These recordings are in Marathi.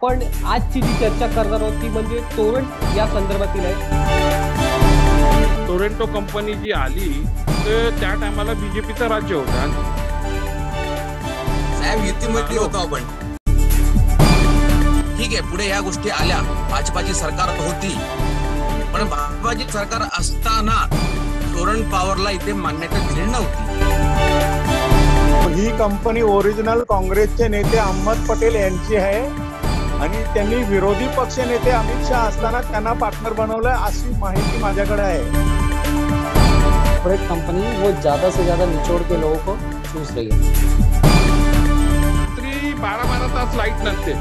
पण आजची जी चर्चा करणार आहोत ती म्हणजे तोरण या संदर्भातील आहे। टोरेंटो कंपनी जी आली तर त्या टायमाला बीजेपीचं राज्य होतं साहेब, युतीमध्ये होतो आपण। ठीक आहे, पुढे या गोष्टी आल्या, भाजपाची सरकार होती, पण भाजपाची सरकार असताना टोरंट पॉवरला इथे मान्यता दिली नव्हती। ही कंपनी ओरिजिनल काँग्रेसचे नेते अहमद पटेल यांची आहे आणि त्यांनी विरोधी पक्ष नेते अमित शाह असताना त्यांना पार्टनर बनवलं अशी माहिती माझ्याकडे आहे। कॉर्पोरेट कंपनी वो ज्यादा से ज्यादा निचोड़ के लोगों को चूस रही है। 12-12 तास लाईट नसते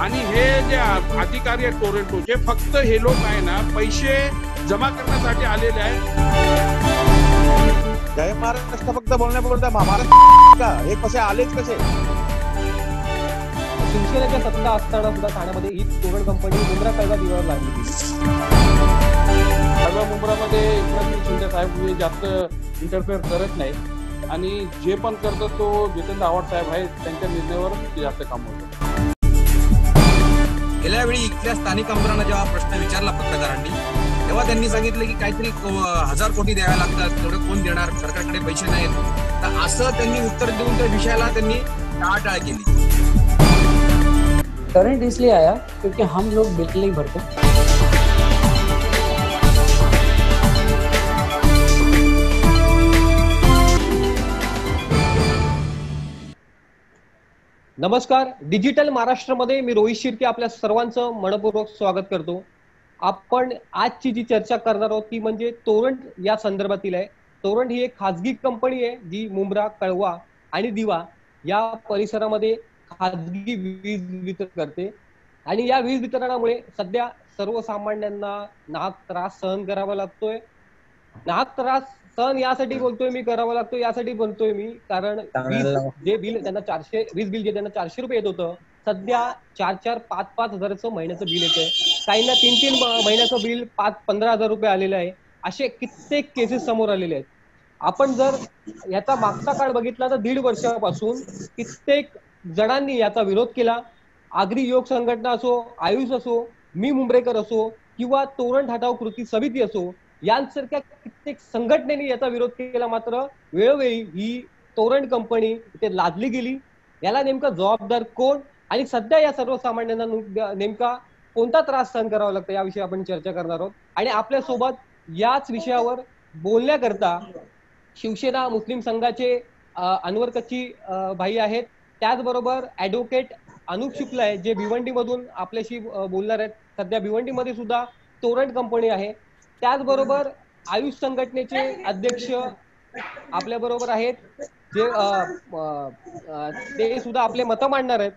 आणि हे जे अधिकारी आहेत टोरेंटोचे, फक्त हे लोक आहे ना पैसे जमा करण्यासाठी आलेले आहे। जय महाराष्ट्र फक्त बोलण्यापुरता महाराष्ट्र का हे कसे आलेच कसे? शिवसेनेच्या सत्ता असताना सुद्धा ठाण्यामध्ये ही तोरण कंपनी मुंब्रा कळवा दिवावर लागली होती। कळवा मुंब्रामध्ये एकनाथ शिंदे साहेब जास्त इंटरफेअर करत नाही आणि जे पण करतो तो जितेंद्र आव्हाड साहेब आहेत त्यांच्या निर्णयावर जास्त काम होतं। गेल्या वेळी इथल्या स्थानिक आमदारांना जेव्हा प्रश्न विचारला पत्रकारांनी, तेव्हा त्यांनी सांगितलं की काहीतरी 1000 कोटी द्यावे लागतात, तेवढे कोण देणार, सरकारकडे पैसे नाहीत। तर असं त्यांनी उत्तर देऊन त्या विषयाला त्यांनी टाळाटाळ केली। करंट इसलिए आया क्योंकि हम लोग बिल नहीं भरते। नमस्कार, डिजिटल महाराष्ट्रामध्ये मी रोहित शिर्के आपल्या सर्वांचं मनपूर्वक स्वागत करतो। आपण आजची जी चर्चा करणार आहोत ती म्हणजे तोरण या संदर्भातील आहे। तोरण ही एक खाजगी कंपनी आहे जी मुंब्रा, कळवा आणि दिवा या परिसरामध्ये खाजगी वीज वितरण करते आणि या वीज वितरणामुळे सध्या सर्वसामान्यांना नाहक त्रास सहन करावा लागतोय। नाहक त्रास सहन यासाठी बोलतोय मी, करावा लागतो यासाठी बोलतोय मी, कारण जे बिल त्यांना 400 वीज बिल जे त्यांना 400 रुपये येत होतं, सध्या 4-4, 5-5 हजाराचं महिन्याचं बिल येतंय। काहींना 3-3 महिन्याचं बिल 5-15 हजार रुपये आलेलं आहे। असे कित्येक केसेस समोर आलेले आहेत। आपण जर याचा मागचा काळ बघितला तर 1.5 वर्षापासून कित्येक जणांनी याचा विरोध केला। आगरी योग संघटना असो, आयुष असो, मी मुंब्रेकर असो किंवा तोरण हटाव कृती समिती असो, यांसारख्या कित्येक संघटनेने याचा विरोध केला। मात्र वेळोवेळी ही तोरण कंपनी इथे लादली गेली। याला नेमका जबाबदार कोण आणि सध्या या सर्वसामान्यांना नेमका कोणता त्रास सहन करावा लागतो याविषयी आपण चर्चा करणार आहोत। आणि आपल्या सोबत याच विषयावर बोलण्याकरता शिवसेना मुस्लिम संघाचे अनवर कच्ची भाई आहेत, त्याचबरोबर ॲडव्होकेट अनुप शुक्ला आहे जे भिवंडी मधून आपल्याशी बोलणार आहेत। सध्या भिवंडीमध्ये सुद्धा तोरण कंपनी आहे। त्याचबरोबर आयुष संघटनेचे अध्यक्ष आपल्या बरोबर आहेत जे ते सुद्धा आपले मतं मांडणार आहेत।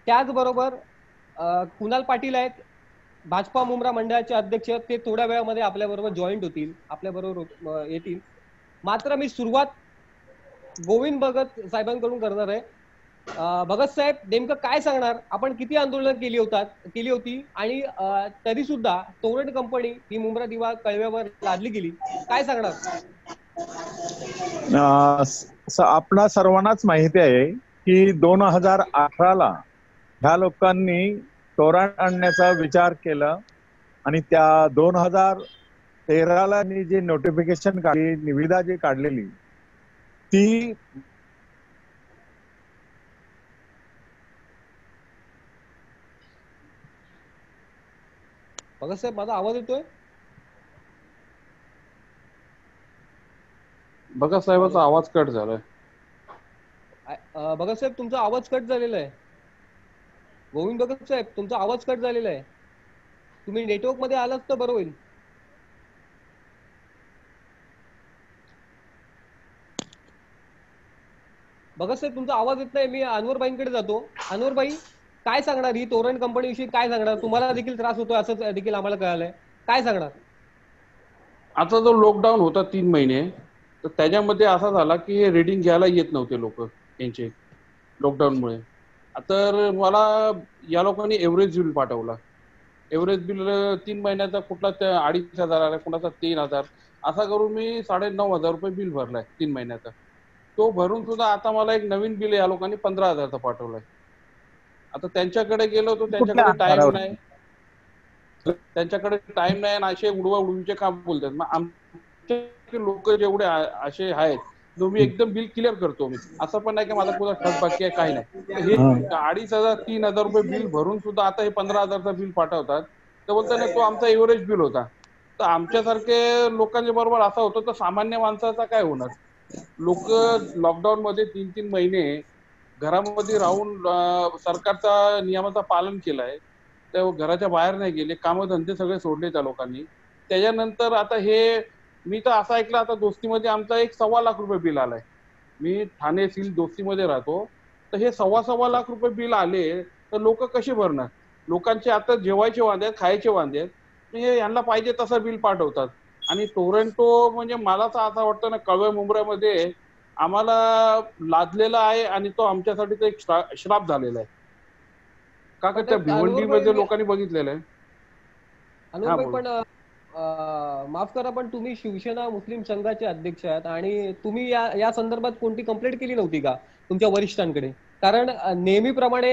त्याचबरोबर कुणाल पाटील आहेत, भाजपा मुंब्रा मंडळाचे अध्यक्ष, ते थोड्या वेळामध्ये आपल्या बरोबर जॉईंट होतील, आपल्या बरोबर येतील। मात्र मी सुरुवात गोविंद भगत साहेबांकडून करणार आहे। भगत साहेब, नेमकं काय सांगणार? आपण किती आंदोलन केली होती आणि तरी सुद्धा तोरण कंपनी ही मुंब्रा दिवा कळव्यावर लादली गेली, काय सांगणार? आपणा सर्वांनाच माहिती आहे की 2018ला ह्या लोकांनी तोरण आणण्याचा विचार केला आणि त्या 2013ला जी नोटिफिकेशन काढली, निविदा जी काढलेली ती भगत साहेब, माझा आवाज येतोय? भगत साहेबांचा आवाज कट झालाय। भगत साहेब, तुमचा आवाज कट झालेला आहे। गोविंद भगत साहेब, तुमचा आवाज कट झालेला आहे। तुम्ही नेटवर्क मध्ये आलात तर बरं होईल। भगत साहेब, तुमचा आवाज येत नाही। मी अनवर भाईंकडे जातो। अनवर भाई, काय सांगणार? ही तोरण कंपनी विषयी काय सांगणार? तुम्हाला देखील त्रास होतो असं देखील आम्हाला कळालंय, काय सांगणार? आता जो लॉकडाऊन होता 3 महिने, तर त्याच्यामध्ये असा झाला की रीडिंग घ्यायला येत नव्हते लोक यांचे लॉकडाऊनमुळे। तर मला या लोकांनी एव्हरेज बिल पाठवला। एव्हरेज बिल 3 महिन्याचा कुठला 2,500 आला, कुणाचा 3,000, असा करून मी 9,500 रुपये बिल भरलाय 3 महिन्याचा। तो भरून सुद्धा आता मला एक नवीन बिल या लोकांनी 15,000चा पाठवलाय। आता त्यांच्याकडे गेलो तर कुठल्या त्यांच्याकडे टाइम आधारावर? नाही, आणि असे उडवाउडवीचे काम बोलतात. मग आमचे लोक जेवढे असे आहेत, जो मी एकदम बिल क्लिअर करतो. मी असं पण नाही की माझा कुठला थकबाकी आहे, काही नाही. तर हे 2,500 3,000 रुपये बिल भरून सुद्धा आता हे 15,000चा बिल पाठवतात. तर बोलतात ना, तो आमचा एव्हरेज बिल होता. तर आमच्यासारखे लोकांच्या बरोबर असा होतो, तर सामान्य माणसाचा काय होणार? लोक लॉकडाऊन मध्ये 3-3 महिने घरामध्ये राहून सरकारचा नियमाचं पालन केलंय. त्या घराच्या बाहेर नाही गेले, कामधंदे सगळे सोडले त्या लोकांनी. त्याच्यानंतर आता हे मी तर असं ऐकलं, आता दोस्तीमध्ये आमचा एक 1.25 लाख रुपये बिल आलाय. मी ठाणे सिल दोस्तीमध्ये राहतो. तर हे 1.25 लाख रुपये बिल आले, तर लोक कसे भरणार? लोकांचे आता जेवायचे वांदे आहेत, खायचे वांदे आहेत. हे यांना पाहिजे तसं बिल पाठवतात. आणि टोरेंटो म्हणजे मला तर असं वाटतं ना, कळव्या मुंबऱ्यामध्ये आम्हाला लादलेला आहे, आणि तो आमच्यासाठी तो एक श्राप झालेला आहे. का पण त्या भिवंडीमध्ये अनवरभाई, लोकांनी बघितलेलं आहे. हा, अनवरभाई, बोला. पण माफ करा, पण तुम्ही शिवसेना मुस्लिम संघाचे अध्यक्ष आहात आणि तुम्ही या संदर्भात कोणती कंप्लेंट केली नव्हती का तुमच्या वरिष्ठांकडे? कारण नेहमीप्रमाणे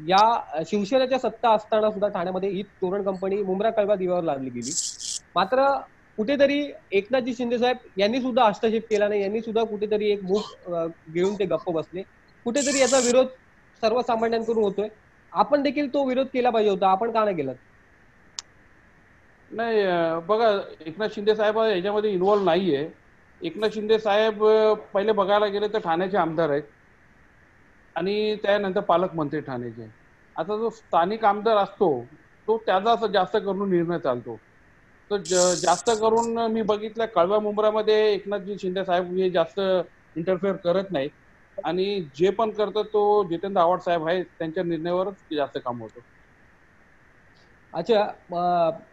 या शिवसेनेच्या सत्ता असताना सुद्धा ठाण्यामध्ये ही तोरण कंपनी मुंब्रा कळवा दिव्यावर लादली गेली. मात्र कुठेतरी एकनाथजी शिंदे साहेब यांनी सुद्धा हस्तक्षेप केला नाही, यांनी सुद्धा कुठेतरी एक मूग घेऊन ते गप्प बसले. कुठेतरी याचा विरोध सर्वसामान्यांकडून होतोय. आपण देखील तो विरोध केला पाहिजे होता, आपण का नाही केला? नाही, बघा, एकनाथ शिंदे साहेब याच्यामध्ये इन्व्हॉल्व नाहीये. एकनाथ शिंदे साहेब पहिले बघायला गेले तर ठाण्याचे आमदार आहेत, आणि त्यानंतर पालकमंत्री ठाण्याचे. आता जो स्थानिक आमदार असतो, तो त्याचा जास्त करून निर्णय चालतो. तर जास्त करून मी बघितलं, कळव्या मुंब्रामध्ये एकनाथजी शिंदे साहेब हे जास्त इंटरफेअर करत नाहीत, आणि जे पण करतात तो जितेंद्र आव्हाड साहेब आहेत, त्यांच्या निर्णयावरच जास्त काम होतं. अच्छा,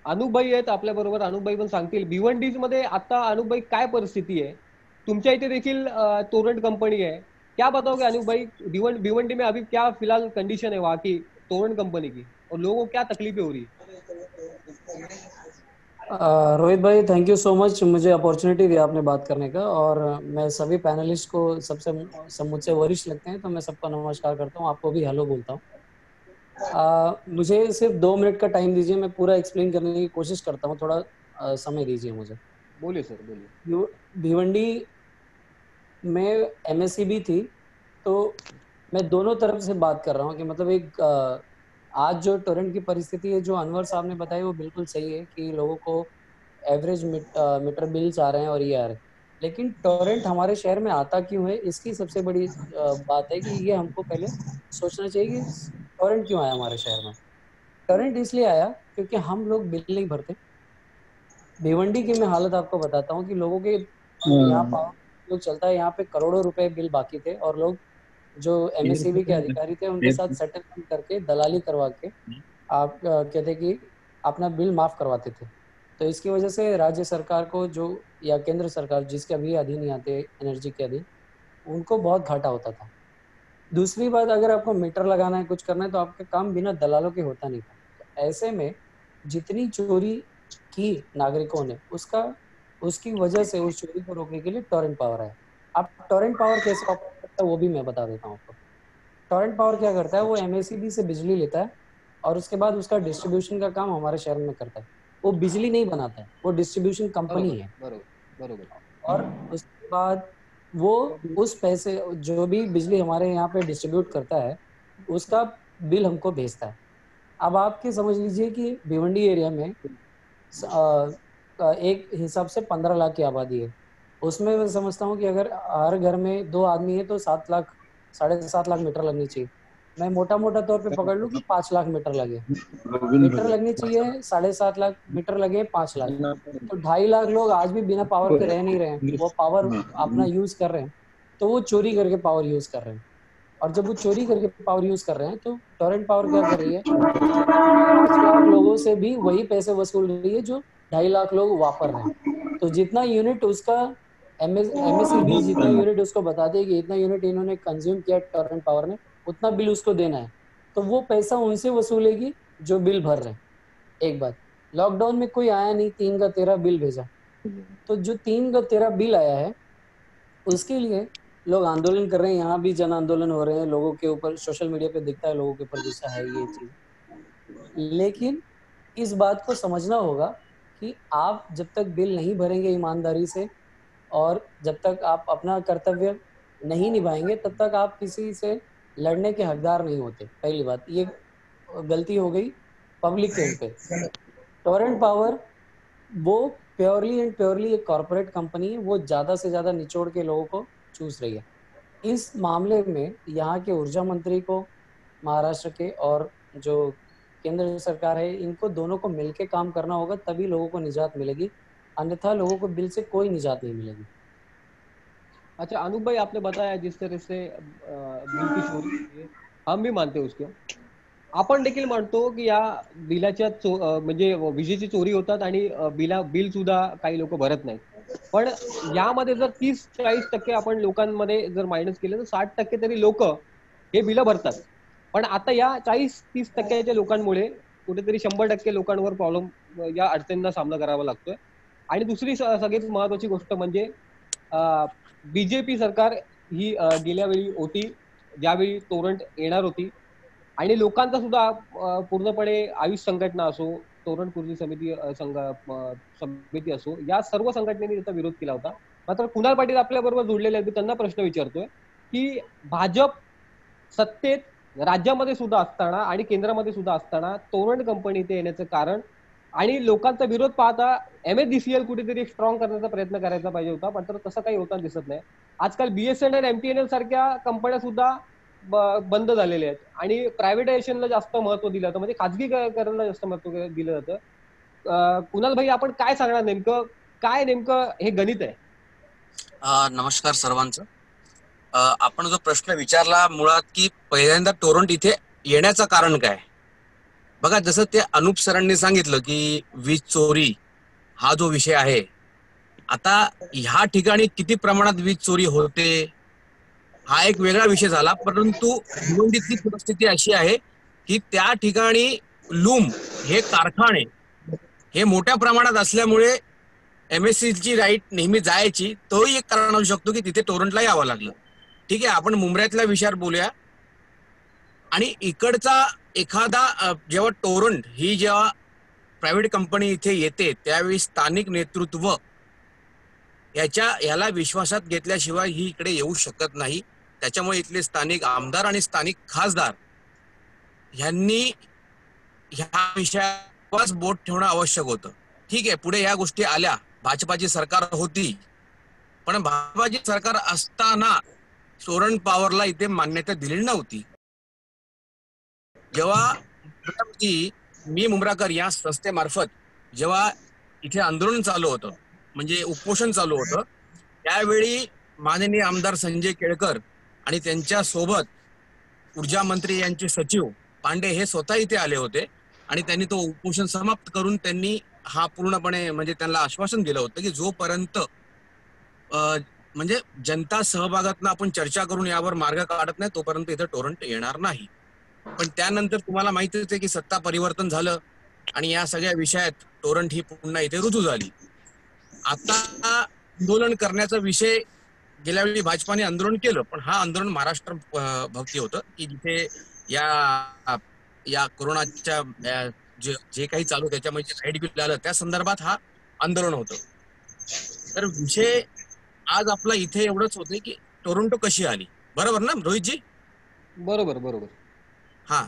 अनुभाई आहेत आपल्या बरोबर, अनुभाई पण सांगतील. भिवंडीज मध्ये आता अनुभाई काय परिस्थिती है? तुमच्या इथे देखील तोरंट कंपनी है, क्या बताओगे अनुभाई? भिवंडी में अभी क्या फिलहाल कंडीशन है वहाँ की तोरंट कंपनी की, और लोगों को क्या तकलीफें हो रही है? रोहित भाई, थैंक यू सो मच मुझे अपॉर्चुनिटी दिया आपने बात करने का। और मैं सभी पैनलिस्ट को मुझसे वरिष्ठ लगते हैं, तो मैं सबको नमस्कार करता हूँ, आपको भी हेलो बोलता हूँ। मुझे सिर्फ 2 मिनट का टाइम दीजिए, मैं पूरा एक्सप्लेन करने की कोशिश करता हूँ, थोड़ा समय दीजिए मुझे। बोलिए सर, बोलिए। भिवंडी में MSCB थी, तो मैं दोनों तरफ से बात कर रहा हूँ कि मतलब एक आज जो टोरेंट की परिस्थिति है, जो अनवर साहब ने बताई, वो बिल्कुल सही है कि लोगों को एवरेज मीटर बिल्स आ रहे हैं और ये आ रहे हैं। लेकिन टोरेंट हमारे शहर में आता क्यों है, इसकी सबसे बड़ी बात है कि ये हमको पहले सोचना चाहिए कि टोरेंट क्यों आया हमारे शहर में। टोरेंट इसलिए आया क्योंकि हम लोग बिल नहीं भरते। भिवंडी की मैं हालत आपको बताता हूँ कि लोगों के यहाँ पावर लोग चलता है, यहाँ पे करोड़ों रुपए बिल बाकी थे, और लोग जो MSCB के अधिकारी थे उनके साथ सेटलमेंट करके दलाली करवा के आप कहते कि अपना बिल माफ करवाते थे। तो इसकी वजह से राज्य सरकार को जो, या केंद्र सरकार जिसके अभी अधीन ही आते एनर्जी के अधीन, उनको बहुत घाटा होता था। दूसरी बात, अगर आपको मीटर लगाना है, कुछ करना है, तो आपका काम बिना दलालों के होता नहीं था। तो ऐसे में जितनी चोरी की नागरिकों ने, उसकी वजह से उस चोरी को रोकने के लिए टोरेंट पावर है। अब टोरेंट पावर कैसे ऑपरेट करता है वो भी मैं बता देता हूँ आपको। टोरेंट पावर क्या करता है, वो MSCB से बिजली लेता है और उसके बाद उसका डिस्ट्रीब्यूशन का काम हमारे शहर में करता है। वो बिजली नहीं बनाता है, वो डिस्ट्रीब्यूशन कंपनी है। बरोबर। और उसके बाद वो उस पैसे, जो भी बिजली हमारे यहाँ पे डिस्ट्रीब्यूट करता है, उसका बिल हमको भेजता है। अब आपके समझ लीजिए कि भिवंडी एरिया में एक हिसाब से 15 लाख की आबादी है। उसमें मैं समझता हूँ कि अगर हर घर में 2 आदमी है तो 7 लाख, 7.5 लाख मीटर लगनी चाहिए। मैं मोटा तौर पे पकड़ लूँ कि 5 लाख मीटर लगे। मीटर लगनी चाहिए, 7.5 लाख मीटर लगे, 5 लाख, तो 2.5 लाख लोग आज भी बिना पावर के रह नहीं रहे हैं। वो पावर अपना यूज कर रहे हैं, तो वो चोरी करके पावर यूज कर रहे हैं। और जब वो चोरी करके पावर यूज कर रहे हैं, तो टोरेंट पावर क्या कर रही है, 5 लाख लोगों से भी वही पैसे वसूल रही है जो 2.5 लाख लोग वापर रहे हैं। तो जितना यूनिट उसका MSCB जितना यूनिट उसको बता दे कि इतना यूनिट इन्होंने कंज्यूम किया टोरेंट पावर ने, उतना बिल उसको देना है। तो वो पैसा उनसे वसूलेगी जो बिल भर रहे हैं। एक बात, लॉकडाउन में कोई आया नहीं, 3 का 13 बिल भेजा, तो जो 3 का 13 बिल आया है, उसके लिए लोग आंदोलन कर रहे हैं, यहाँ भी जन आंदोलन हो रहे हैं, लोगों के ऊपर सोशल मीडिया पे दिखता है, लोगों के ऊपर गुस्सा है ये चीज। लेकिन इस बात को समझना होगा कि आप जब तक बिल नहीं भरेंगे ईमानदारी से और जब तक आप अपना कर्तव्य नहीं निभाएंगे तब तक आप किसी से लड़ने के हकदार नहीं होते। पहली बात ये गलती हो गई पब्लिक के पे। टोरेंट पावर वो प्योरली एंड प्योरली एक कॉर्पोरेट कंपनी है, वो ज़्यादा से ज़्यादा निचोड़ के लोगों को चूस रही है। इस मामले में यहाँ के ऊर्जा मंत्री को, महाराष्ट्र के, और जो केंद्र सरकार है, इनको दोनों को मिलके काम करना होगा, तभी लोगों को निजात मिलेगी, अन्यथा लोगों को बिल से कोई निजात नहीं मिलेगी। अच्छा अनूप भाई, आपने बताया जिस तरह से बिल की चोरी, हम भी मानते उसको, आपण देखील मानतो की या बिलाच्या म्हणजे विजेची चोरी होतात आणि बिल सुद्धा काही लोक भरत नाहीत, पण यामध्ये जर 30-40% आपण लोकांमध्ये जर मायनस केलं तर 60% तरी लोक हे बिल भरतात। पण आता या 40-30% लोकांमुळे कुठेतरी 100% लोकांवर प्रॉब्लेम, या अडचणींना सामना करावा लागतोय। आणि दुसरी सगळ्यात महत्त्वाची गोष्ट म्हणजे बीजेपी सरकार ही गेल्या वेळी होती ज्यावेळी टोरंट येणार होती आणि लोकांचा सुद्धा पूर्णपणे आयुष संघटना असो, तोरण कृती समिती असो, या सर्व संघटनेने त्याचा विरोध केला होता। मात्र कुणाल पाटील आपल्या बरोबर जोडलेले आहेत, त्यांना प्रश्न विचारतोय की भाजप सत्तेत राज्यामध्ये सुद्धा असताना आणि केंद्रामध्ये सुद्धा असताना तोरण कंपनी इथे येण्याचं कारण आणि लोकांचा विरोध पाहता MSDCL कुठेतरी स्ट्रॉंग करण्याचा प्रयत्न करायचा पाहिजे होता, मात्र तसं काही होताना दिसत नाही। आजकाल BSNL, MTNL सारख्या कंपन्या सुद्धा बंद झालेले आहेत आणि प्रायव्हेटायझेशनला जास्त महत्व दिलं जातं, म्हणजे खाजगीकरणाला जास्त महत्व दिलं जातं। कुणाल भाई, आपण काय सांगणार, नेमकं हे गणित आहे? नमस्कार सर्वांचं। आपण जो प्रश्न विचारला मुळात की पहिल्यांदा टोरंट इथे येण्याचं कारण काय, बघा जसं ते अनुप सरांनी सांगितलं की वीज चोरी हा जो विषय आहे, आता ह्या ठिकाणी किती प्रमाणात वीज चोरी होते हा एक वेगळा विषय झाला, परंतु भिवंडीतली परिस्थिती अशी आहे की त्या ठिकाणी लूम हे कारखाने हे मोठ्या प्रमाणात असल्यामुळे MSCची राईट नेहमी जायची, तोही एक कारण असू शकतो की तिथे टोरंटला यावं लागलं। ठीक आहे, आपण मुंबईतल्या विषयावर बोलूया। आणि इकडचा एखादा जेव्हा टोरंट ही जेव्हा प्रायव्हेट कंपनी इथे येते त्यावेळी स्थानिक नेतृत्व याला विश्वासात घेतल्याशिवाय ही इकडे येऊ शकत नाही। त्याच्यामुळे इथले स्थानिक आमदार आणि स्थानिक खासदार यांनी ह्या विषयावर बोट ठेवणं आवश्यक होतं। ठीक आहे, पुढे या गोष्टी आल्या, भाजपाची सरकार होती, पण भाजपाची सरकार असताना टोरंट पॉवरला इथे मान्यता दिली नव्हती। जेव्हा मी मुंब्राकर या संस्थेमार्फत जेव्हा इथे आंदोलन चालू होतं, म्हणजे उपोषण चालू होतं, त्यावेळी माननीय आमदार संजय केळकर आणि त्यांच्या सोबत ऊर्जा मंत्री यांचे सचिव पांडे हे स्वतः इथे आले होते आणि त्यांनी तो उपोषण समाप्त करून त्यांनी हा पूर्णपणे म्हणजे त्यांना आश्वासन दिलं होतं की जोपर्यंत म्हणजे जनता सहभागातून आपण चर्चा करून यावर मार्ग काढत नाही तोपर्यंत इथे टोरंट येणार नाही। पण त्यानंतर तुम्हाला माहितीच आहे की सत्ता परिवर्तन झालं आणि या सगळ्या विषयात टोरंट ही पुन्हा इथे रुजू झाली। आता आंदोलन करण्याचा विषय गेल्या वेळी भाजपाने आंदोलन केलं, पण हा आंदोलन महाराष्ट्र भक्ती होतं की जिथे या कोरोनाच्या जे काही चालू त्याच्यामध्ये लाईट बिल आलं त्या संदर्भात हा आंदोलन होतं। तर विषय आज आपला इथे एवढंच होतं की टोरंटो कशी आली, बरोबर ना रोहितजी? बरोबर। हा,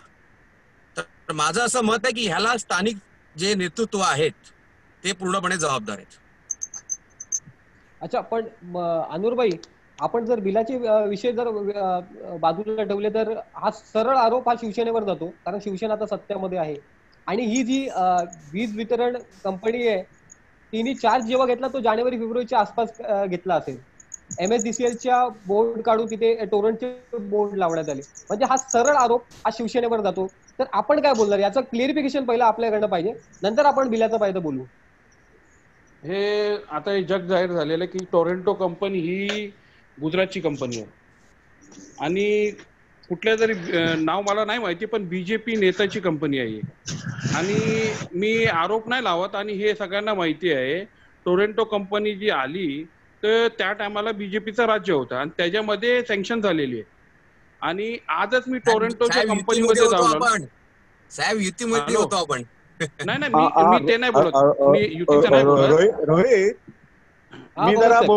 तर माझं असं मत आहे की ह्याला स्थानिक जे नेतृत्व आहेत ते पूर्णपणे जबाबदार आहेत। अच्छा, पण अनुरभाई, आपण जर बिलाचे विषय जर बाजूला ठेवले तर हा सरळ आरोप हा शिवसेनेवर जातो, कारण शिवसेना आता सत्तेमध्ये आहे आणि ही जी वीज वितरण कंपनी आहे तिने चार्ज जेव्हा घेतला तो जानेवारी-फेब्रुवारीच्या आसपास घेतला असेल। MSDCLच्या बोर्ड काढून तिथे टोरंटचे बोर्ड लावण्यात आले, म्हणजे हा सरळ आरोप हा शिवसेनेवर जातो। तर आपण काय बोलणार, याचं क्लिअरिफिकेशन पहिलं आपल्याकडनं पाहिजे, नंतर आपण बिलाचं पाहिजे बोलू। हे आता हे जग जाहीर झालेलं की टोरंटो कंपनी ही गुजरातची कंपनी आहे आणि कुठल्या तरी नाव मला नाही माहिती, पण BJP नेत्याची कंपनी आहे आणि मी आरोप नाही लावत आणि हे सगळ्यांना माहिती आहे। टोरंटो कंपनी जी आली तर त्या टायमाला बीजेपीचं राज्य होतं आणि त्याच्यामध्ये सँक्शन झालेली आहे. आणि आजच मी टोरंटोच्या साहेब, युतीमध्ये कंपनीमध्ये होतो जाऊन आलो. आपण साहेब, युतीमध्ये हॅलो. होतो आपण. नाही नाही, मी ते नाही बोलत, मी युतीचं नाही बोलत. रोहित, हा, मी भगत जरा साहेब.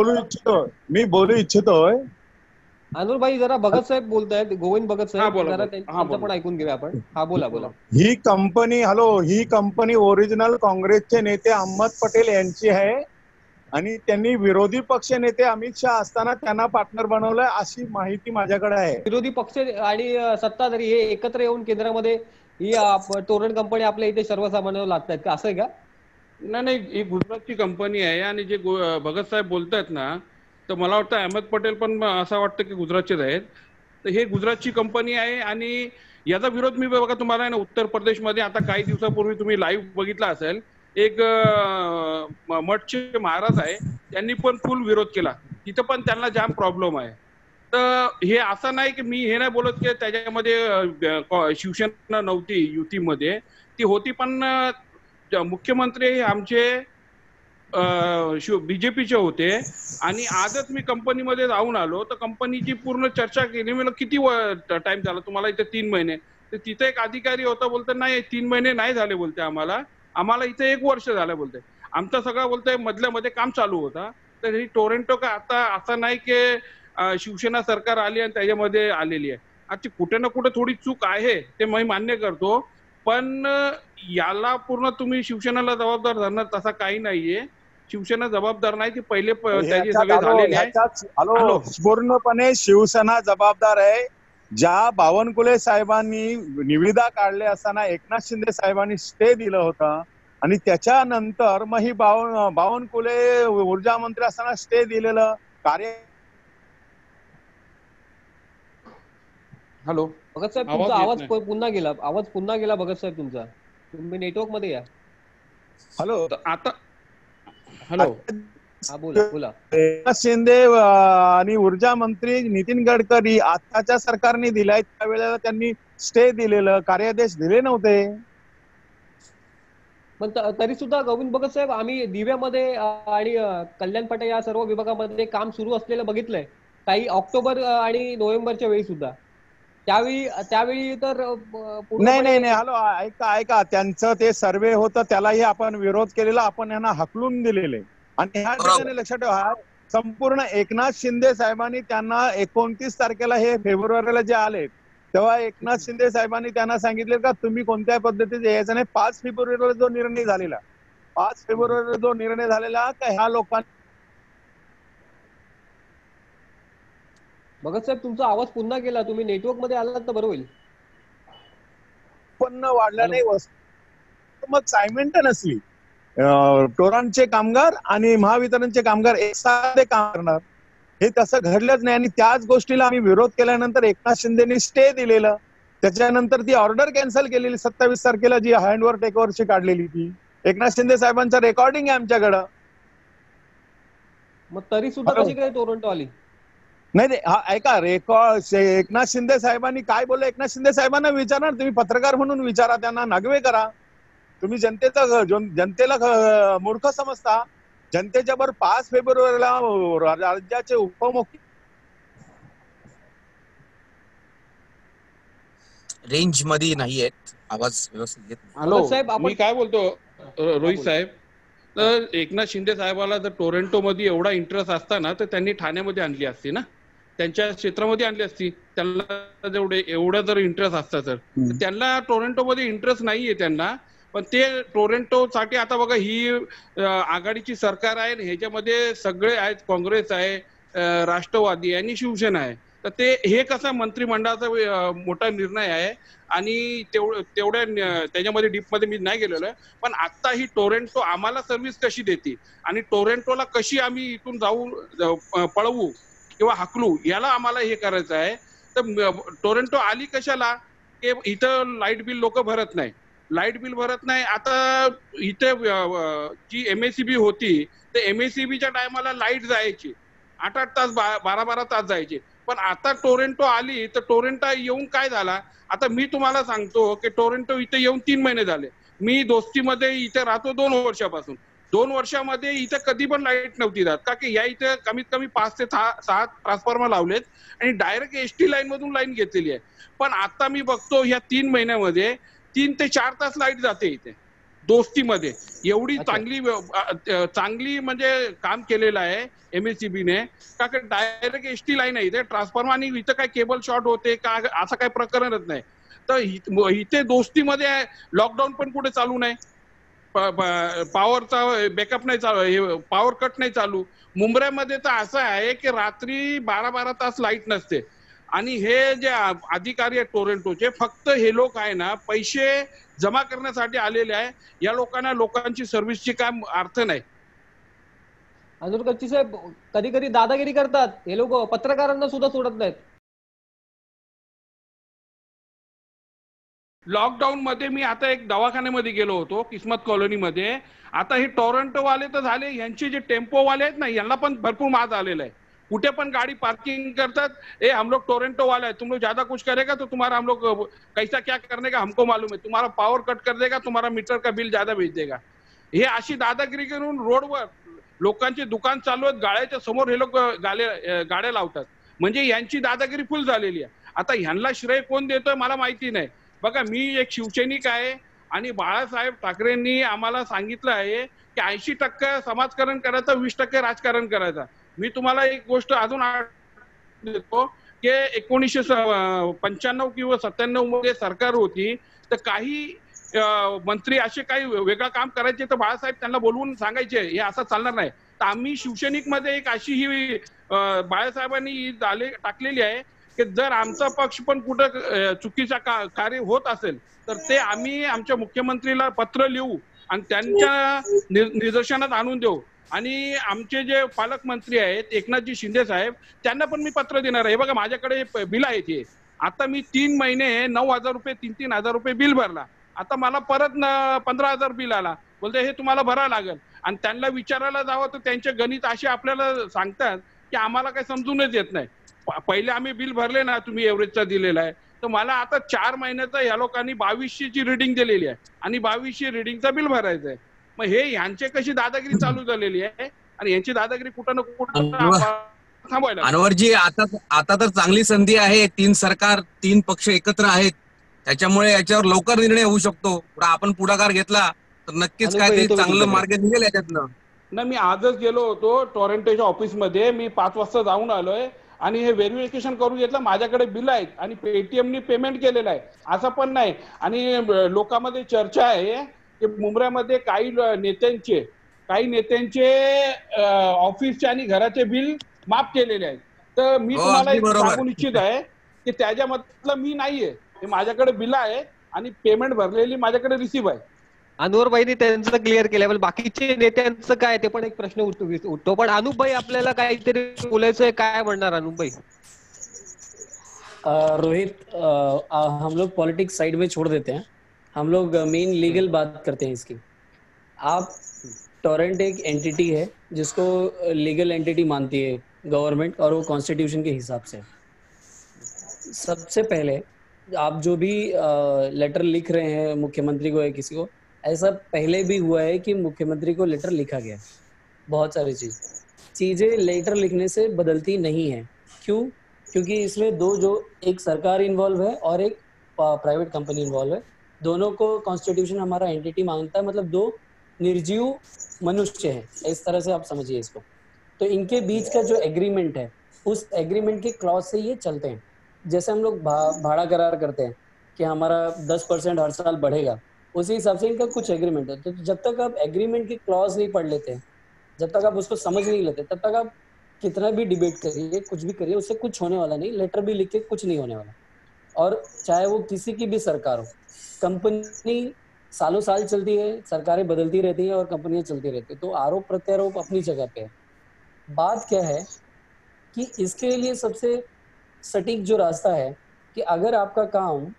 बोलू इच्छितोय. अनुरभाई जरा भगत साहेब बोलतायत, गोविंद भगत हा, साहेब, बोला, जरा बोला. हा, त्यांचं बोला. पण ऐकून घेऊया आपण. हा, बोला बोला. ही कंपनी ओरिजिनल काँग्रेसचे नेते अहमद पटेल यांची आहे आणि त्यांनी विरोधी पक्ष नेते अमित शहा असताना त्यांना पार्टनर बनवलंय अशी माहिती माझ्याकडे आहे. विरोधी पक्ष आणि सत्ताधारी हे एकत्र येऊन केंद्रामध्ये ही तोरण कंपनी आपल्या इथे सर्वसामान्यांना लागतायत का, असं आहे का? नाही, ही गुजरातची कंपनी आहे आणि जे भगत साहेब बोलतायत ना, तर मला वाटतं अहमद पटेल पण असं वाटतं की गुजरातचेच आहेत. तर हे गुजरातची कंपनी आहे आणि याचा विरोध मी बघा तुम्हाला आहे ना, उत्तर प्रदेशमध्ये आता काही दिवसापूर्वी तुम्ही लाईव्ह बघितला असेल, एक मठचे महाराज आहे, त्यांनी पण फुल विरोध केला. तिथं पण त्यांना जाम प्रॉब्लेम आहे. तर हे असं नाही की मी हे नाही बोलत की त्याच्यामध्ये शिवसेना नव्हती युतीमध्ये, ती होती, पण मुख्यमंत्री आमचे बीजेपीचे होते. आणि आजच मी कंपनीमध्ये जाऊन आलो तर कंपनीची पूर्ण चर्चा केली. मला किती टाइम झाला तुम्हाला? इथे 3 महिने. तर तिथे एक अधिकारी होता, बोलतो नाही 3 महिने नाही झाले, बोलते आम्हाला इथे 1 वर्ष झालं, बोलते आमचं सगळं बोलतंय मधल्या मध्ये काम चालू होता. तर ही टोरंटो का आता असं नाही की शिवसेना सरकार आली आणि त्याच्यामध्ये आलेली आहे. आजची कुठे ना कुठे थोडी चूक आहे, ते मी मान्य करतो, पण याला पूर्ण तुम्ही शिवसेनेला जबाबदार धरणार तसा काही नाहीये. शिवसेना जबाबदार नाही, ती पहिले त्याचे सगळे झालेले आहे. पूर्णपणे शिवसेना जबाबदार आहे. ज्या बावनकुळे साहेबांनी निविदा काढले असताना एकनाथ शिंदे साहेबांनी स्टे दिलं होतं आणि त्याच्यानंतर मग ही बावनकुळे ऊर्जा मंत्री असताना स्टे दिलेलं कार्य. हॅलो भगत साहेब, तुमचा आवाज पुन्हा गेला भगत साहेब तुमचा. तुम्ही नेटवर्क मध्ये या. हॅलो, आता हॅलो, हा, बोला. एकनाथ शिंदे आणि ऊर्जा मंत्री नितीन गडकरी आताच्या सरकारने दिलाय, त्यावेळेला त्यांनी स्टे दिलेलं, कार्यादेश दिले नव्हते. पण तरी सुद्धा गोविंद भगत साहेब, आम्ही दिव्यामध्ये आणि कल्याण पाटा या सर्व विभागामध्ये काम सुरू असलेलं बघितलंय, काही ऑक्टोबर आणि नोव्हेंबरच्या वेळी सुद्धा. त्यावेळी तर नाही, हॅलो, ऐका, त्यांचं ते सर्वे होतं, त्यालाही आपण विरोध केलेला, आपण यांना हकलून दिलेले. आणि ह्या ठिकाणी लक्षात ठेवा, संपूर्ण एकनाथ शिंदे साहेबांनी त्यांना 29 तारखेला हे फेब्रुवारीला जे आले तेव्हा एकनाथ शिंदे साहेबांनी त्यांना सांगितले का तुम्ही कोणत्या पद्धतीने यायचं नाही. 5 फेब्रुवारीला जो निर्णय झालेला का ह्या लोकांनी. भगत साहेब, तुमचा आवाज पुन्हा गेला. तुम्ही नेटवर्क मध्ये आलात तर बरं होईल. उत्पन्न वाढलं नाही, मग सायमेंटनसली टोरांटचे कामगार आणि महावितरणचे कामगार एकसाथे काम करणार, हे तसं घडलंच नाही. आणि त्याच गोष्टीला आम्ही विरोध केल्यानंतर एकनाथ शिंदेनी स्टे दिलेलं, त्याच्यानंतर ती ऑर्डर कॅन्सल केलेली 27 तारखेला, जी हँडवर टेकओव्हरची काढलेली ती एकनाथ शिंदे साहेबांचं रेकॉर्डिंग आहे आमच्याकडं. मग तरी सुद्धा कशी काय टोरंटो आली? नाही, हा ऐका, रेकॉर्ड एकनाथ शिंदे साहेबांनी काय बोललं, एकनाथ शिंदे साहेबांना विचारणार, तुम्ही पत्रकार म्हणून विचारा, त्यांना नगवे करा. तुम्ही जनतेला मूर्ख समजता. जनतेच्या बरोबर 5 फेब्रुवारीला राज्याचे उपमुख्य रेंज मध्ये नाहीयेत, आवाज व्यवस्थित येत नाही. हॅलो साहेब, मी काय बोलतो रोहित साहेब, तर एकनाथ शिंदे साहेबाला जर टोरंटो मध्ये एवढा इंटरेस्ट असता ना, तर त्यांनी ठाण्यामध्ये आणली असती ना, त्यांच्या क्षेत्रामध्ये आणली असती. त्यांना एवढा जर इंटरेस्ट असता तर त्यांना टोरंटो मध्ये इंटरेस्ट नाहीये त्यांना. पण ते टोरंटो साठी आता बघा, ही आघाडीची सरकार आहे, ह्याच्यामध्ये सगळे आहेत, काँग्रेस आहे, राष्ट्रवादी आणि शिवसेना आहे. तर ते हे कसं मंत्रिमंडळाचा मोठा निर्णय आहे आणि तेवढ्या त्याच्यामध्ये डीपमध्ये मी नाही गेलेलो आहे. पण आता ही टोरंटो आम्हाला सर्व्हिस कशी देते आणि टोरंटोला कशी आम्ही इथून जाऊ पळवू किंवा हाकलू, याला आम्हाला हे करायचं आहे. तर टोरंटो आली कशाला, की इथं लाईट बिल लोक भरत नाही, आता इथे जी MSEB होती, तर MSEBच्या टायमाला लाईट जायची 8-8 तास, 12-12 तास जायचे. पण आता टोरंटो आली, तर टोरंटो येऊन काय झाला, आता मी तुम्हाला सांगतो की टोरंटो इथे येऊन 3 महिने झाले. मी दोस्तीमध्ये इथे राहतो 2 वर्षापासून. 2 वर्षामध्ये इथं कधी पण लाईट नव्हती जात, का की या इथं कमीत कमी 5 ते 6 ट्रान्सफॉर्मर लावलेत आणि डायरेक्ट एसटी लाईन मधून लाईन घेतलेली आहे. पण आता मी बघतो ह्या 3 महिन्यामध्ये 3 ते 4 तास लाईट जाते इथे दोस्तीमध्ये. एवढी चांगली म्हणजे काम केलेलं आहे MSEB ने, का डायरेक्ट एसटी लाईन आहे इथे ट्रान्सफॉर्मर आणि इथं काय केबल शॉर्ट होते का असं काही प्रकरणच नाही. तर इथे दोस्तीमध्ये लॉकडाऊन पण कुठे चालू नाही, पॉवरचा बॅकअप नाही चालू, पॉवर कट नाही चालू. मुंबईमध्ये तर असं आहे की रात्री 12-12 तास लाईट नसते. आणि हे जे अधिकारी आहेत टोरेंटोचे, फक्त हे लोक आहे ना पैसे जमा करण्यासाठी आलेले आहे. या लोकांना लोकांची सर्व्हिसची काय अर्थ नाही. अजून कच्ची साहेब कधी कधी दादागिरी करतात हे लोक, पत्रकारांना सुद्धा सोडत नाहीत. लॉकडाऊन मध्ये मी आता एक दवाखान्यामध्ये गेलो होतो किस्मत कॉलनीमध्ये. आता हे टोरंटो वाले तर झाले, यांचे जे टेम्पो वाले आहेत ना यांना पण भरपूर माज आलेला आहे. कुठे पण गाडी पार्किंग करतात, हम लोग टोरंटो वाले हैं, तुम लोग ज्यादा कुछ करेगा तो तुम्हारा हम लोग कैसा क्या करने का हमको मालूम है, तुम्हारा पावर कट कर देगा, तुम्हारा मीटर का बिल ज्यादा भेज देगा. हे अशी दादागिरी करून रोडवर लोकांचे दुकान चालू आहेत, गाड्याच्या समोर हे लोक गाड्या लावतात. म्हणजे यांची दादागिरी फुल झालेली आहे. आता ह्यांना श्रेय कोण देतोय मला माहिती नाही. बघा, मी एक शिवसैनिक आहे आणि बाळासाहेब ठाकरेंनी आम्हाला सांगितलं आहे की 80% समाजकारण करायचं, 20% राजकारण करायचं. मी तुम्हाला एक गोष्ट अजून देतो की 1995 किंवा 97 मध्ये सरकार होती, तर काही मंत्री असे काही वेगळं काम करायचे तर बाळासाहेब त्यांना बोलवून सांगायचे हे असं चालणार नाही. तर आम्ही शिवसैनिक मध्ये एक अशी ही बाळासाहेबांनी टाकलेली आहे की जर आमचा पक्ष पण कुठं चुकीचा कार्य होत असेल तर ते आम्ही आमच्या मुख्यमंत्रीला पत्र लिहू आणि त्यांच्या निदर्शनात आणून देऊ. आणि आमचे जे पालकमंत्री आहेत एकनाथजी शिंदे साहेब, त्यांना पण मी पत्र देणार आहे. बघा, माझ्याकडे बिल आहे ते. आता मी 3 महिने 9,000 रुपये 3,000 रुपये बिल भरला. आता मला परत 15,000 बिल आला. बोलते हे तुम्हाला भरावं लागेल. आणि त्यांना विचारायला जावं तर त्यांचे गणित असे आपल्याला सांगतात की आम्हाला काही समजूनच येत नाही. पहिले आम्ही बिल भरले ना, तुम्ही एव्हरेजचा दिलेला आहे, तर मला आता 4 महिन्याचा या लोकांनी 2200ची रिडिंग दिलेली आहे आणि 2200 रिडिंगचा बिल भरायचं आहे. मग हे यांचे कशी दादागिरी चालू झालेली आहे आणि यांची दादागिरी कुठं ना कुठं थांबवायला. अनवरजी, आता तर चांगली संधी आहे. 3 सरकार 3 पक्ष एकत्र आहेत, त्याच्यामुळे याच्यावर लवकर निर्णय होऊ शकतो. आपण पुढाकार घेतला तर नक्कीच काहीतरी चांगलं मार्ग निघेल याच्यातनं. नाही, मी आजच गेलो होतो टोरंटोच्या ऑफिसमध्ये. मी 5 वाजता जाऊन आलोय आणि हे व्हेरिफिकेशन करून घेतलं. माझ्याकडे बिल आहेत आणि पेटीएमनी पेमेंट केलेलं आहे, असं पण नाही. आणि लोकांमध्ये चर्चा आहे की मुंबईमध्ये काही नेत्यांचे ऑफिसचे आणि घराचे बिल माफ केलेले आहेत. तर मी तुम्हाला एक सांगू इच्छित आहे की त्याच्यामधलं मी नाहीये. हे माझ्याकडे बिल आहे आणि पेमेंट भरलेली माझ्याकडे रिसिव्ह आहे. अनवरबाईंनी त्यांचं क्लिअर केलं, पण बाकीचे नेत्यांचं काय ते पण एक प्रश्न उठतो. पण अनुपभाई आपल्याला काहीतरी बोलायचंय, काय म्हणणार अनुपभाई? रोहित, हम लोग पॉलिटिक्स साइड में छोड़ देते हैं, हम लोग मेन लीगल बात करते हैं इसकी. आप टोरेंट एक एंटिटी है जिसको लीगल एंटिटी मानती है गवर्नमेंट, और वो कॉन्स्टिट्यूशन के हिसाब से. सबसे पहले आप जो भी लेटर लिख रहे हैं मुख्यमंत्री को या किसी को, ऐसा पहले भी हुआ है कि मुख्यमंत्री को लेटर लिखा गया. बहुत सारी चीजें लेटर लिखने से बदलती नहीं है. क्यों? क्योंकि इसमें जो एक सरकार इन्वॉल्व है और एक प्राइवेट कंपनी इन्वॉल्व है. दोनों को कॉन्स्टिट्यूशन हमारा एंटिटी मांगता है, मतलब 2 निर्जीव मनुष्य हैं, इस तरह से आप समझिए इसको. तो इनके बीच का जो एग्रीमेंट है, उस एग्रीमेंट के क्लॉज से ये चलते हैं. जैसे हम लोग भाड़ा करार करते हैं कि हमारा 10% हर साल बढ़ेगा, उसी हिसाब से इनका कुछ एग्रीमेंट है. तो जब तक आप एग्रीमेंट की क्लॉज नहीं पढ़ लेते, जब तक आप उसको समझ नहीं लेते, तब तक आप कितना भी डिबेट करिए, कुछ भी करिए, उससे कुछ होने वाला नहीं. लेटर भी लिख के कुछ नहीं होने वाला. और चाहे वो किसी की भी सरकार हो, कंपनी सालों साल चलती है, सरकारें बदलती रहती हैं और कंपनियां चलती रहती है. तो आरोप प्रत्यारोप अपनी जगह पे है. बात क्या है कि इसके लिए सबसे सटीक जो रास्ता है कि अगर आपका काम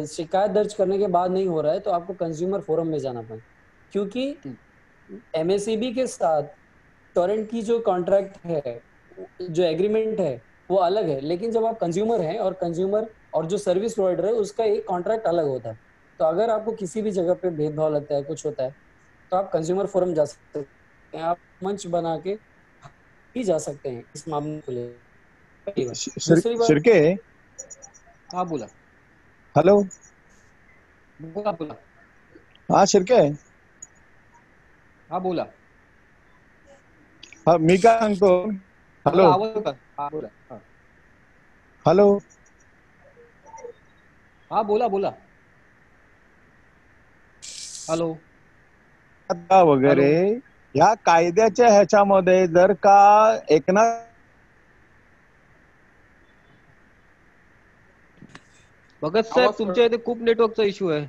शिकायत दर्ज करने के बाद नहीं हो रहा है तो आपको कंज्यूमर फोरम में जाना पड़े. क्योंकि MSEB के साथ टोरेंट की जो कॉन्ट्रैक्ट है, जो एग्रीमेंट है, वो अलग है. लेकिन जब आप कंज्यूमर हैं और कंज्यूमर और जो सर्विस प्रोवाइडर है उसका एक कॉन्ट्रैक्ट अलग होता है. तो अगर आपको किसी भी जगह पे भेदभाव लगता है, कुछ होता है, तो आप कंज्यूमर फोरम जा सकते हैं, आप मंच बना के ही जा सकते हैं इस मामले को लेकर। दूसरी बात, शिर्के, हाँ बोला, हॅलो, बोला बोला, हा शिर्के, हा बोला, हा मी काय सांगतो, हॅलो मला आवाज होता, हा बोला, हा. हॅलो, हा बोला बोला, हॅलो वगैरे या कायद्याच्या ह्याच्यामध्ये जर का एकनाथ भगत साहेब तुमच्या इथे खूप नेटवर्कचा इश्यू आहे.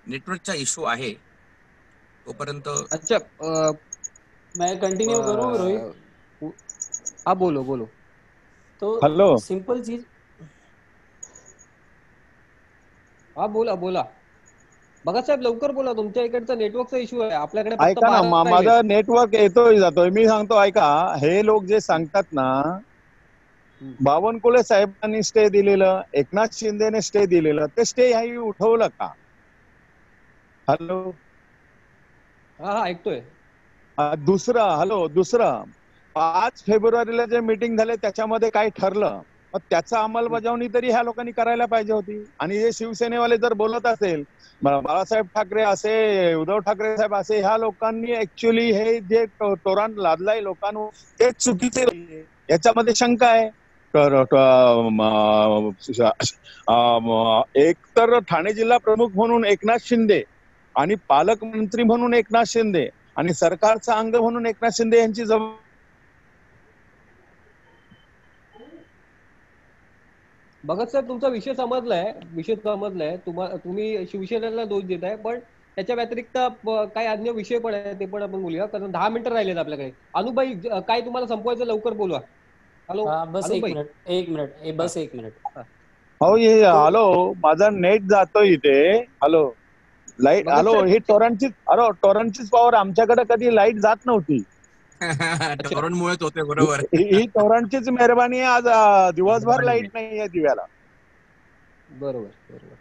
नेटवर्कचा इश्यू आहे तोपर्यंत. अच्छा, मैं कंटिन्यू करूं रोहित? हाँ बोलो बोलो. तो हॅलो, सिंपल चीज, हा बोला बोला. भगत साहेब लवकर बोला, तुमच्या इकडचा नेटवर्कचा इश्यू आहे. आपल्याकडे फक्त ऐका ना, 12 राहिलेत. माझा नेटवर्क येतोय जातोय. मी सांगतो ऐका, हे लोक जे सांगतात ना, बावनकुळे साहेबांनी स्टे दिलेलं, एकनाथ शिंदेने स्टे दिलेलं, ते स्टे ह्याही उठवलं का? हॅलो, हा हा ऐकतोय. दुसरं 5 फेब्रुवारीला जे मीटिंग झाले त्याच्यामध्ये काय ठरलं, मग त्याचं अंमलबजावणी तरी ह्या लोकांनी करायला पाहिजे होती. आणि हे शिवसेनेवाले जर बोलत असेल, बाळासाहेब ठाकरे असे, उद्धव ठाकरे साहेब असे, ह्या लोकांनी ऍक्च्युअली हे जे तोरण लादलाय लोकांवर ते चुकीचे, याच्यामध्ये शंका आहे. एक तर ठाणे जिल्हा प्रमुख म्हणून एकनाथ शिंदे आणि पालकमंत्री म्हणून एकनाथ शिंदे आणि सरकारचा अंग म्हणून एकनाथ शिंदे यांची भगत साहेब तुमचा विषय समजलाय. तुम्ही शिवसेनेला दोष देताय, पण त्याच्या व्यतिरिक्त काही अन्य विषय पण आहे, ते पण आपण बोलूया, कारण 10 मिनिटं राहिलेत आपल्याकडे. अनुबाई, काय तुम्हाला संपवायचं, लवकर बोलवा. हॅलो, बस एक मिनिट, बस एक मिनिट. हो, हॅलो, माझा नेट जातोय इथे. हॅलो, लाईट, हॅलो, ही टोरंटचीच पॉवर. आमच्याकडे कधी लाईट जात नव्हती. टोरंटमुळेच होते, बरोबर. ही टोरंटचीच मेहरबानी. आज दिवसभर लाईट नाहीये दिव्याला. बरोबर बरोबर.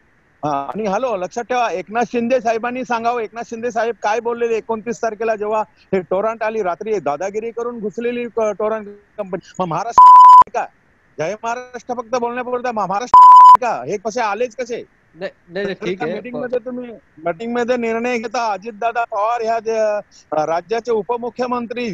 हा, आणि हॅलो, लक्षात ठेवा, एकनाथ शिंदे साहेबांनी सांगावं, एकनाथ शिंदे साहेब काय बोललेले 29 तारखेला जेव्हा हे टोरंट आली, रात्री दादागिरी करून घुसलेली टोरंट कंपनी. मग महाराष्ट्र का जय महाराष्ट्र फक्त बोलण्यापुरता महाराष्ट्र का, हे कसे आलेच कसे? नाही ठीक आहे. मीटिंग मध्ये निर्णय घेता अजितदादा पवार, ह्या राज्याचे उपमुख्यमंत्री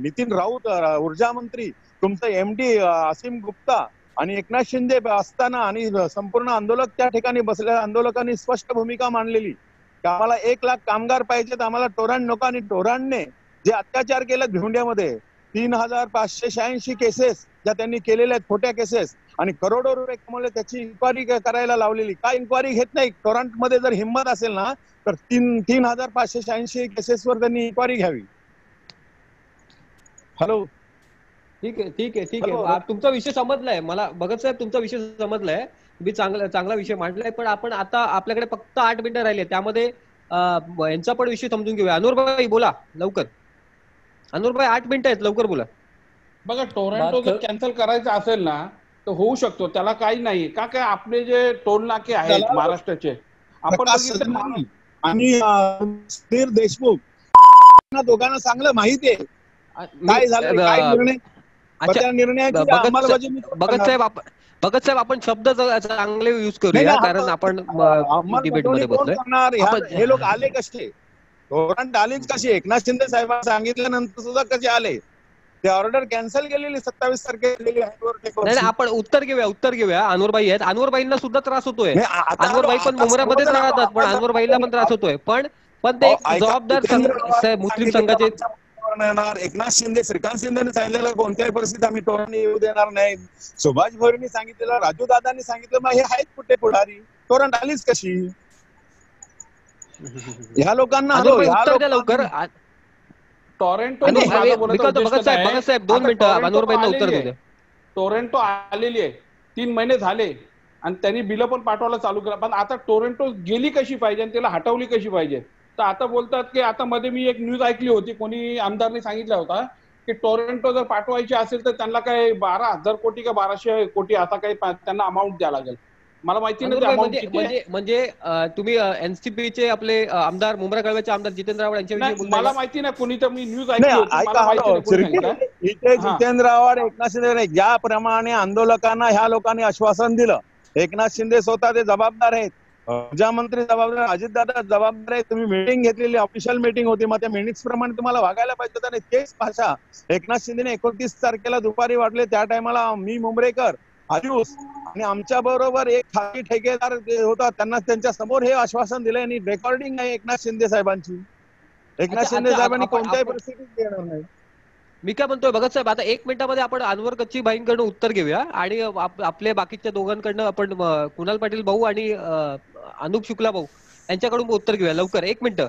नितीन राऊत, ऊर्जा मंत्री, तुमचं एमडी असीम गुप्ता आणि एकनाथ शिंदे असताना, आणि संपूर्ण आंदोलक त्या ठिकाणी बसलेल्या आंदोलकांनी स्पष्ट भूमिका मांडलेली की आम्हाला 1 लाख कामगार पाहिजेत, आम्हाला टोरंट नको. आणि टोरंटने जे अत्याचार केलेत भिवंड्यामध्ये, 3586 केसेस ज्या त्यांनी केलेल्या आहेत, खोट्या केसेस, आणि करोडो रुपये कमवले, त्याची इन्क्वायरी करायला लावलेली. काय इन्क्वायरी घेत नाही? टोरंट मध्ये जर हिंमत असेल ना, तर 3586 केसेसवर त्यांनी इन्क्वायरी घ्यावी. हॅलो, ठीक आहे. तुमचा विषय समजलाय मला, भगत साहेब, तुमचा विषय समजलाय. तुम्ही चांगला विषय मांडलाय. पण आपण आता आपल्याकडे फक्त 8 मिनिटं राहिले, त्यामध्ये यांचा पण विषय समजून घेऊया. अनूरभाई बोला लवकर. अनूरभाई 8 मिनिटं आहेत, लवकर बोला. बघा, टोरंटो जर कॅन्सल करायचं असेल ना, तर होऊ शकतो, त्याला काही नाही. का काय आपले जे टोल नाके आहेत महाराष्ट्राचे, आपण आणि सुधीर देशमुख दोघांना चांगलं माहिती आहे काय झालं, काय निर्णय. भगत साहेब, आपण शब्द चांगले युज करूया, कारण आपण डिबेट मध्ये बसलोय. हे लोक आले कसे? टोरंट आलीच कशी? एकनाथ शिंदे साहेबांना सांगितल्यानंतर सुद्धा कसे आले? ते ऑर्डर कॅन्सल केलेली 27 तारखेला. नाही, आपण उत्तर घेऊया. अनूरबाई आहेत, अनूरबाईंना सुद्धा त्रास होतोय. अनूरबाई पण मुंबईमध्येच राहतात, पण अनूरबाईला पण त्रास होतोय. पण ते जबाबदार मुस्लिम संघाचे एकनाथ शिंदे, श्रीकांत शिंदेने सांगितलेलं कोणत्याही परिस्थितीत आम्ही टोरंट येऊ देणार नाही. सुभाष भोरेंनी सांगितलेलं, राजू दादांनी सांगितलं, मग हे आहेत कुठे पुढारी? टोरंट आलीच कशी? ह्या लोकांना उत्तर द्या लवकर. टोरंटो भगत साहेब 2 मिनिटं अनूरबाईंना उत्तर देऊ द्या. टोरंटो आलेली आहे, 3 महिने झाले, आणि त्यांनी बिलं पण पाठवायला चालू केलं. पण आता टोरंटो गेली कशी पाहिजे आणि त्याला हटवली कशी पाहिजे? तर आता बोलतात की, आता मध्ये मी एक न्यूज ऐकली होती, कोणी आमदारने सांगितलं होता की टोरंटो जर पाठवायची असेल तर त्यांना काय 12,000 कोटी का 1200 कोटी असा काही त्यांना अमाऊंट द्यावं लागेल. मला माहिती नाही अनुरभाई, अमाऊंट म्हणजे किती आहे. म्हणजे म्हणजे तुम्ही एनसीपीचे आपले आमदार मुंब्रा कळव्याचे आमदार जितेंद्र आव्हाड यांच्याविषयी नाही, बोलताय मला का? माहिती नाही, कोणी तर मी न्यूज नाही ऐकली होती, ऐका, मला माहिती हॅलो नाही कोणी सांगितलं. इथे हा. जितेंद्र आव्हाड एकनाथ शिंदे नाही, ज्याप्रमाणे आंदोलकांना ह्या लोकांनी आश्वासन दिलं, एकनाथ शिंदे स्वतः ते जबाबदार आहेत, ऊर्जामंत्री जबाबदार, अजितदादा जबाबदार आहेत. तुम्ही मीटिंग घेतलेली ऑफिशियल मीटिंग होती, मग त्या मिनिट्स प्रमाणे तुम्हाला वागायला पाहिजे होतं. आणि तेच भाषा एकनाथ शिंदेने 29 तारखेला दुपारी वाटले. त्या टायमाला मी मुंबरेकर, आयुष आणि आमच्या बरोबर एक खासगी ठेकेदार होता, त्यांना त्यांच्या समोर हे आश्वासन दिलं. आणि रेकॉर्डिंग आहे एकनाथ शिंदे साहेबांची. एकनाथ अच्छा, शिंदे अच्छा, साहेबांनी आपण- कोणत्याही आपण- परिस्थितीत देणार नाही. मी काय म्हणतोय भगत साहेब, आता 1 मिनिटामध्ये आपण अनवर कच्ची भाईंकडनं उत्तर घेऊया आणि आपले बाकीच्या दोघांकडनं आपण कुणाल पाटील भाऊ आणि अनुप शुक्ला भाऊ यांच्याकडून उत्तर घेऊया लवकर. 1 मिनिट.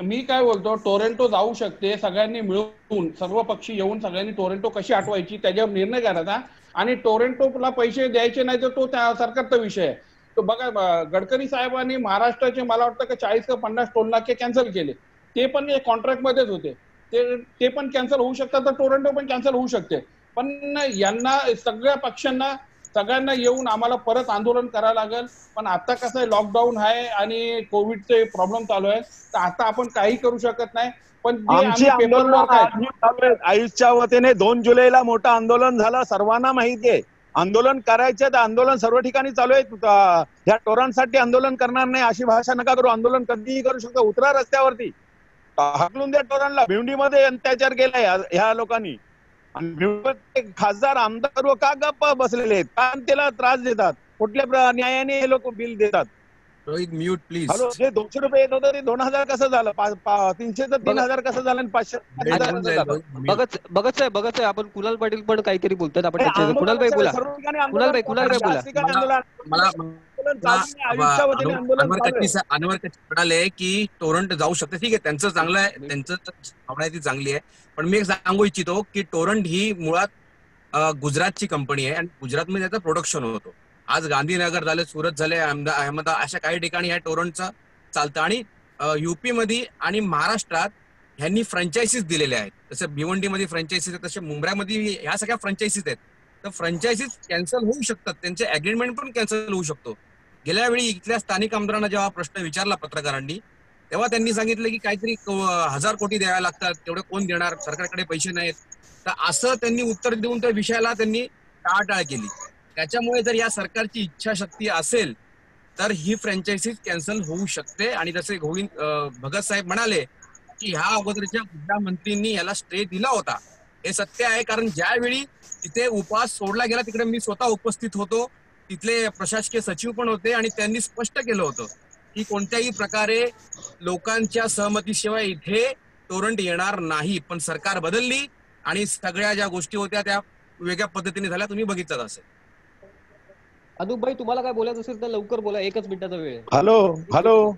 मी काय बोलतो, टोरेंटो जाऊ शकते, सगळ्यांनी मिळून सर्व पक्षी येऊन सगळ्यांनी टोरेंटो कशी आठवायची त्याच्यावर निर्णय करायचा. आणि टोरेंटोला पैसे द्यायचे नाही तर तो त्या सरकारचा विषय आहे. तो बघा, गडकरी साहेबांनी महाराष्ट्राचे मला वाटतं की 40 का 50 टोल नाके कॅन्सल केले. ते पण कॉन्ट्रॅक्ट मध्येच होते. ते पण कॅन्सल होऊ शकतात, तर टोरेंटो पण कॅन्सल होऊ शकते. पण यांना सगळ्या पक्षांना सगळ्यांना येऊन आम्हाला परत आंदोलन करावं लागेल. पण आता कसं आहे, लॉकडाऊन आहे आणि कोविडचे प्रॉब्लेम चालू आहे, तर आता आपण काही करू शकत नाही. पण जे आमची आम्ही पेपर वर्क आहे, आयुषच्या वतीने 2 जुलैला मोठं आंदोलन झालं, सर्वांना माहिती आहे. आंदोलन करायचे तर आंदोलन सर्व ठिकाणी चालू आहे. या टोरांसाठी आंदोलन करणार नाही अशी भाषा नका करू. आंदोलन कधीही करू शकतो. उतरा रस्त्यावरती, हाकलून द्या टोरांना. भिवंडीमध्ये अत्याचार केलाय ह्या लोकांनी. आणि भिवंडीमध्ये खासदार आमदार व का गप्प बसलेले आहेत, का त्याला त्रास देतात, कुठल्या न्यायाने हे लोक बिल देतात. Rohit mute please. हॅलो, जे 200 रुपये येत होतं ते 2000 कसं झालं, 300 तर 3000 कसं झालं, आणि 500 कसं झालं. भगत साहेब आपण कुणाल पाटील पण काहीतरी बोलतात, आपण त्याच्यावर कुणाल भाई बोला. कुणाल भाई बोला. अनवर कच्ची म्हणाले की टोरंट जाऊ शकते. ठीक आहे, त्यांचं चांगलं आहे, त्यांचं भावना ती चांगली आहे. पण मी एक सांगू इच्छितो की टोरंट ही मुळात गुजरातची कंपनी आहे आणि गुजरातमध्ये त्याचं प्रोडक्शन होतो. आज गांधीनगर झाले, सुरत झाले, अहमदाबाद अशा काही ठिकाणी ह्या टोरंटचं चालतं. आणि युपी मध्ये आणि महाराष्ट्रात ह्यांनी फ्रँचायसीज दिलेल्या आहेत. जसं भिवंडीमध्ये फ्रँचायसीज आहेत, तसे मुंबईमध्ये ह्या सगळ्या फ्रँचायसीज आहेत. तर फ्रँचायसीज कॅन्सल होऊ शकतात, त्यांचे अग्रीमेंट पण कॅन्सल होऊ शकतो. गेल्या वेळी इथल्या स्थानिक आमदारांना जेव्हा प्रश्न विचारला पत्रकारांनी, तेव्हा त्यांनी सांगितलं की काहीतरी 1000 कोटी द्यावे लागतात, तेवढे कोण देणार, सरकारकडे पैसे नाहीत. तर असं त्यांनी उत्तर देऊन त्या विषयाला त्यांनी टाळाटाळ केली. त्याच्यामुळे जर या सरकारची इच्छाशक्ती असेल तर ही फ्रँचायसीज कॅन्सल होऊ शकते. आणि जसे गोविंद भगत साहेब म्हणाले की ह्या अगोदरच्या ऊर्जा मंत्रींनी याला स्टे दिला होता, हे सत्य आहे. कारण ज्यावेळी तिथे उपवास सोडला गेला, तिकडे मी स्वतः उपस्थित होतो, तिथले प्रशासकीय सचिव पण होते, आणि त्यांनी स्पष्ट केलं होतं की कोणत्याही प्रकारे लोकांच्या सहमतीशिवाय इथे टोरंट येणार नाही. पण सरकार बदलली आणि सगळ्या ज्या गोष्टी होत्या त्या वेगळ्या पद्धतीने झाल्या, तुम्ही बघितलं असेल. अनुप भाई, तुम्हाला काय बोलायचं असेल तर लवकर बोला, 1च मिनिटाचा वेळ आहे. हॅलो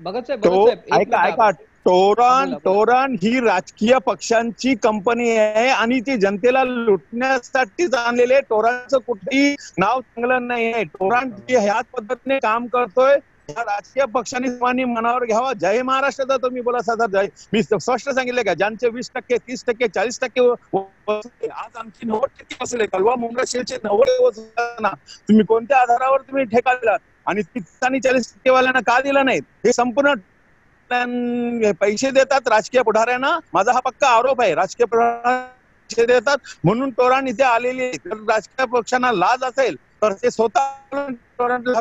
भगत साहेब ऐका, टोरंट ही राजकीय पक्षांची कंपनी आहे आणि ती जनतेला लुटण्यासाठीच आणलेले. टोरंटचं कुठेही नाव चांगलं नाही आहे. टोरंट ह्याच पद्धतीने काम करतोय. या राजकीय पक्षांनी सर्वांनी मनावर घ्यावा. जय महाराष्ट्राचा तुम्ही बोला सदा जय. मी स्पष्ट सांगितलं का, ज्यांचे 20%, 30%, 40% आज आमची 90% बसले. कलवा मुंब्रा शेलचे 90% तुम्ही कोणत्या आधारावर तुम्ही ठेका दिलात आणि 30 आणि 40% वाल्यांना का दिला नाहीत? हे संपूर्ण पैसे देतात राजकीय पुढाऱ्यांना. माझा हा पक्का आरोप आहे. राजकीय पुढाऱ्यांना देतात म्हणून टोरंट इथे आलेली. राजकीय पक्षांना लाज असेल तर ते स्वतः टोरंटला.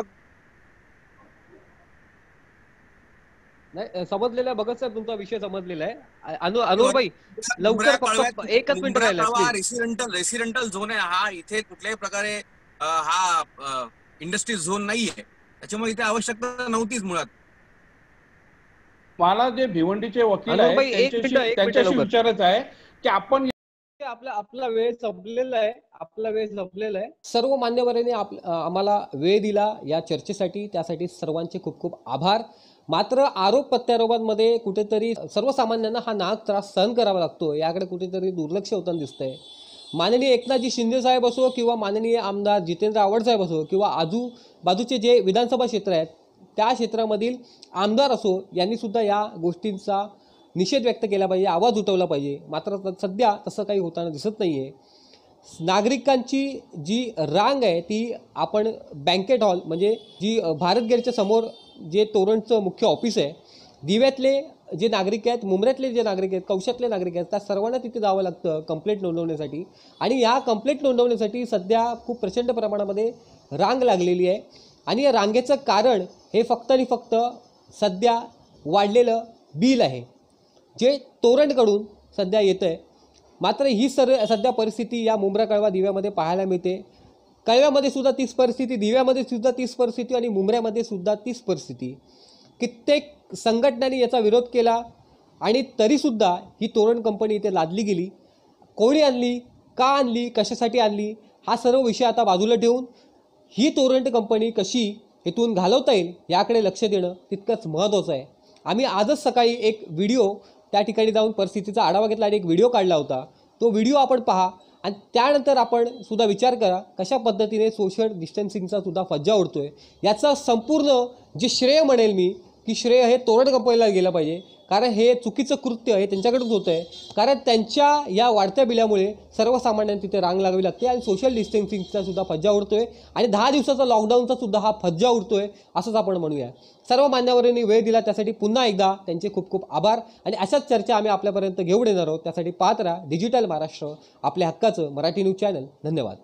नाही समजलेला भगत साहेब, तुमचा विषय समजलेला आहे. अनुर भाई लवकर, फक्त 1च मिनिट राहिला. रेसिडेंटल झोन आहे हा. इथे कुठल्याही प्रकारे हा इंडस्ट्री झोन नाहीये, त्याच्यामुळे इथे आवश्यकता नव्हतीच मुळात. मला जे भिवंडीचे वकील अनुर भाई, आहेत त्यांच्याशी विचारायचं आहे की आपण आपला वेळ संपलेला आहे. सर्व मान्यवरांनी आम्हाला वेळ दिला या चर्चेसाठी, त्यासाठी सर्वांचे खूप खूप आभार. मात्र आरोप प्रत्यारोपांमध्ये कुठेतरी सर्वसामान्यांना हा नाहक त्रास सहन करावा लागतो, याकडे कुठेतरी दुर्लक्ष होताना दिसतंय. माननीय एकनाथजी शिंदे साहेब असो किंवा माननीय आमदार जितेंद्र आव्हाड साहेब असो किंवा आजूबाजूचे जे विधानसभा क्षेत्र आहेत त्या क्षेत्रामधील आमदार असो, यांनी सुद्धा या गोष्टींचा निषेध व्यक्त केला पाहिजे, आवाज उठवला पाहिजे. मात्र सध्या तसं काही होताना दिसत नाहीये. नागरिकांची जी रांग आहे ती आपण बँकेट हॉल म्हणजे जी भारत गेटच्या समोर जे तोरणचं मुख्य ऑफिस आहे, दिव्यातले जे नागरिक आहेत, मुंब्र्यातले जे नागरिक आहेत, कौशातले नागरिक आहेत, त्या सर्वांना तिथे जावं लागतं कंप्लेंट नोंदवण्यासाठी. आणि या कंप्लेंट नोंदवण्यासाठी सध्या खूप प्रचंड प्रमाणामध्ये रांग लागलेली आहे. आणि या रांगेचं कारण हे फक्त आणि फक्त सध्या वाढलेलं बिल आहे जे तोरणकडून सध्या येतं आहे. मात्र ही सध्या परिस्थिती या मुंब्रा कळवा दिव्यामध्ये पाहायला मिळते. कळव्यामध्ये सुद्धा तीच परिस्थिती, दिव्यामध्ये सुद्धा तीच परिस्थिती आणि मुंब्र्यामध्ये सुद्धा तीच परिस्थिती. कित्येक संघटनांनी याचा विरोध केला आणि तरीसुद्धा ही तोरण कंपनी इथे लादली गेली. कोणी आणली, का आणली, कशासाठी आणली, हा सर्व विषय आता बाजूला ठेवून ही तोरण कंपनी कशी इथून घालवता येईल याकडे लक्ष देणं तितकंच महत्त्वाचं आहे. आम्ही आजच सकाळी एक व्हिडिओ त्या ठिकाणी जाऊन परिस्थितीचा आढावा घेतला आणि एक व्हिडिओ काढला होता. तो व्हिडिओ आपण पहा आणि त्यानंतर आपण सुद्धा विचार करा कशा पद्धतीने सोशल डिस्टन्सिंगचा सुद्धा फज्जा उडतोय. याचा संपूर्ण जे श्रेय म्हणेल मी की श्रेय हे तोरण कंपनीला गेलं पाहिजे, कारण हे चुकीचं कृत्य हे त्यांच्याकडून होतं आहे. कारण त्यांच्या या वाढत्या बिलामुळे सर्वसामान्यांना तिथे रांग लागावी लागते आणि सोशल डिस्टन्सिंगचा सुद्धा फज्जा उडतोय आणि 10 दिवसाचा लॉकडाऊनचा सुद्धा हा फज्जा उडतोय असंच आपण म्हणूया. सर्व मान्यवरांनी वेळ दिला त्यासाठी पुन्हा एकदा त्यांचे खूप खूप आभार. आणि अशाच चर्चा आम्ही आपल्यापर्यंत घेऊन येणार आहोत. त्यासाठी पाहत राहा डिजिटल महाराष्ट्र, आपल्या हक्काचं मराठी न्यूज चॅनल. धन्यवाद.